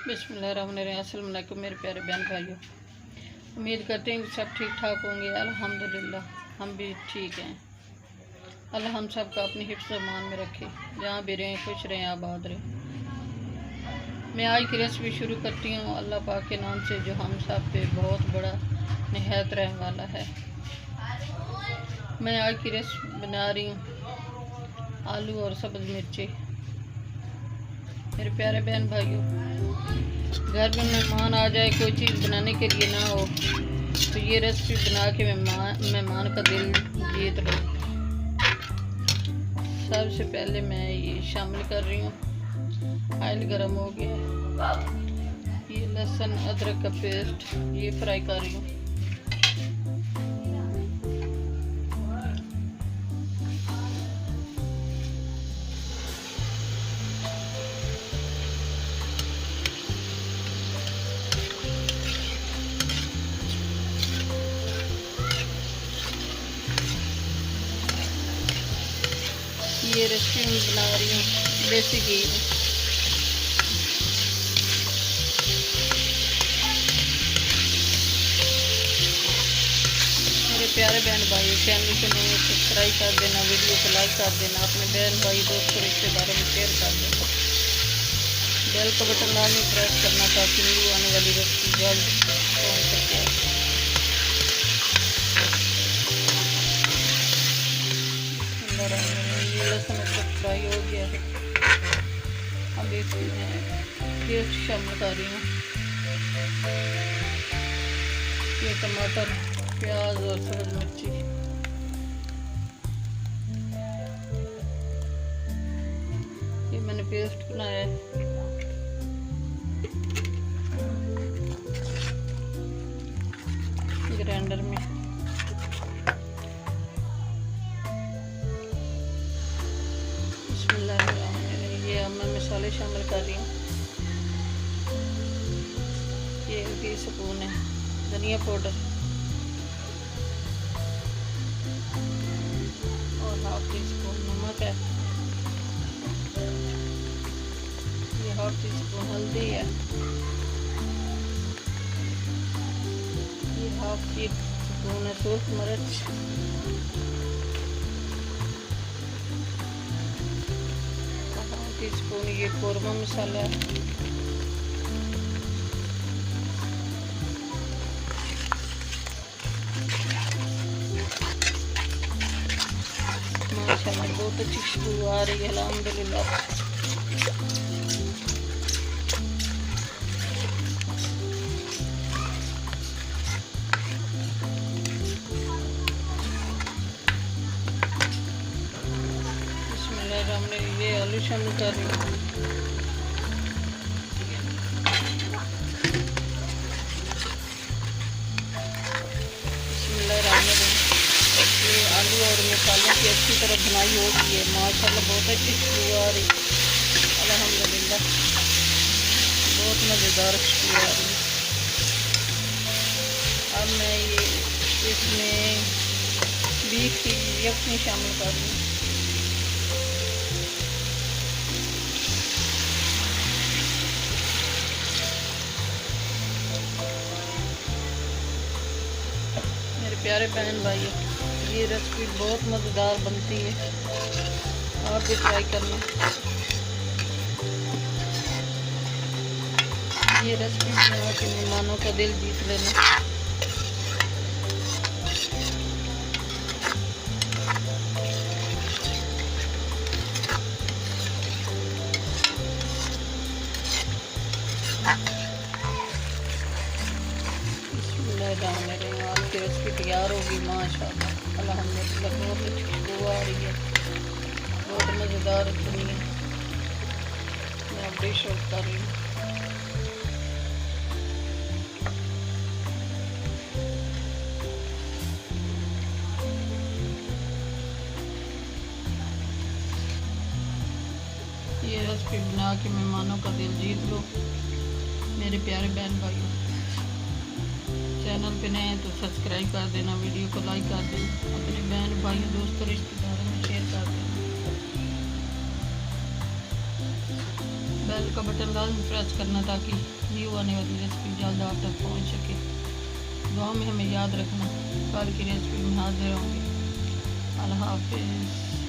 बिस्मिल्लाहिर्रहमानिर्रहीम। अस्सलाम वालेकुम मेरे प्यारे बहन भाइयों, उम्मीद करते हैं कि सब ठीक ठाक होंगे। अल्हम्दुलिल्लाह हम भी ठीक हैं। अल्लाह हम सब का अपनी हिफ्ज़ मान में रखे, जहाँ भी रहें खुश रहें, आबाद रहें। मैं आज की रेसिपी शुरू करती हूँ अल्लाह पाक के नाम से, जो हम सब पे बहुत बड़ा निहायत रहने वाला है। मैं आज की रेसिपी बना रही हूँ आलू और सब्ज़ मिर्ची। मेरे प्यारे बहन भाइयों, घर में मेहमान आ जाए, कोई चीज़ बनाने के लिए ना हो, तो ये रेसिपी बना के मेहमान का दिल जीत लो। सबसे पहले मैं ये शामिल कर रही हूँ। ऑयल गरम हो गया, ये लहसुन अदरक का पेस्ट ये फ्राई कर रही हूँ। ये रेसिपी मैं बना रही हूँ देसी घी में। मेरे प्यारे बहन भाई, चैनल को नए सब्सक्राइब कर देना, वीडियो को लाइक कर देना, अपने बहन भाई दोस्तों रिश्तेदारों में शेयर कर देना। बेल का बटन लाजमी प्रेस करना ताकि न्यू आने वाली रेसिपी जल्द पहुँच सके। ये लहसुन फ्राई हो गया, अब इसमें पेस्ट शामिल कर रही हूँ। ये टमाटर, प्याज और सब्ज़ मिर्ची, ये मैंने पेस्ट बनाया है। ग्राइंडर में ये अब मैं मसाले शामिल कर रही हूँ। ये 1 टीस्पून है धनिया पाउडर और 1/2 टीस्पून नमक है। ये 1/2 टीस्पून हल्दी है। ये 1/2 टीस्पून है सूख मिर्च। टीस्पून ये कोरमा मसाला है। माशाल्लाह बहुत अच्छी खुशबू आ रही है, अल्हम्दुलिल्लाह। हमने ये आलू शामिल कर रही हूँ। ये आलू और मसालों की अच्छी तरह भुनाई हो गई है। माशाल्लाह बहुत अच्छी खुशबू आ रही, अल्हम्दुलिल्लाह बहुत मज़ेदार खुशबू आ रही। अब मैं ये इसमें बीफ की यखनी शामिल कर रही हूँ। प्यारे बहन भाइयों, ये रेसिपी बहुत मज़ेदार बनती है, आप भी ट्राई करना। ये रेसिपी बना के मेहमानों का दिल जीत लेना। आज की रेसिपी तैयार होगी माशाल्लाह, अल्हम्दुलिल्लाह बहुत अच्छी खुशबू आ रही है, बहुत मज़ेदार बनी है। मैं अब डिश आउट कर रही हूँ। ये रेसिपी बना के मेहमानों का दिल जीत लो। मेरे प्यारे बहन भाइयों, चैनल पे नए हैं तो सब्सक्राइब कर देना, वीडियो को लाइक कर देना, अपने बहन भाइयों दोस्तों रिश्तेदारों में शेयर कर देना। बेल का बटन लाजमी प्रेस करना ताकि न्यू आने वाली रेसिपी जल्द आप तक पहुंच सके। दुआ में हमें याद रखना। कल की रेसिपी में हाजिर होंगे। अल्लाह हाफिज़।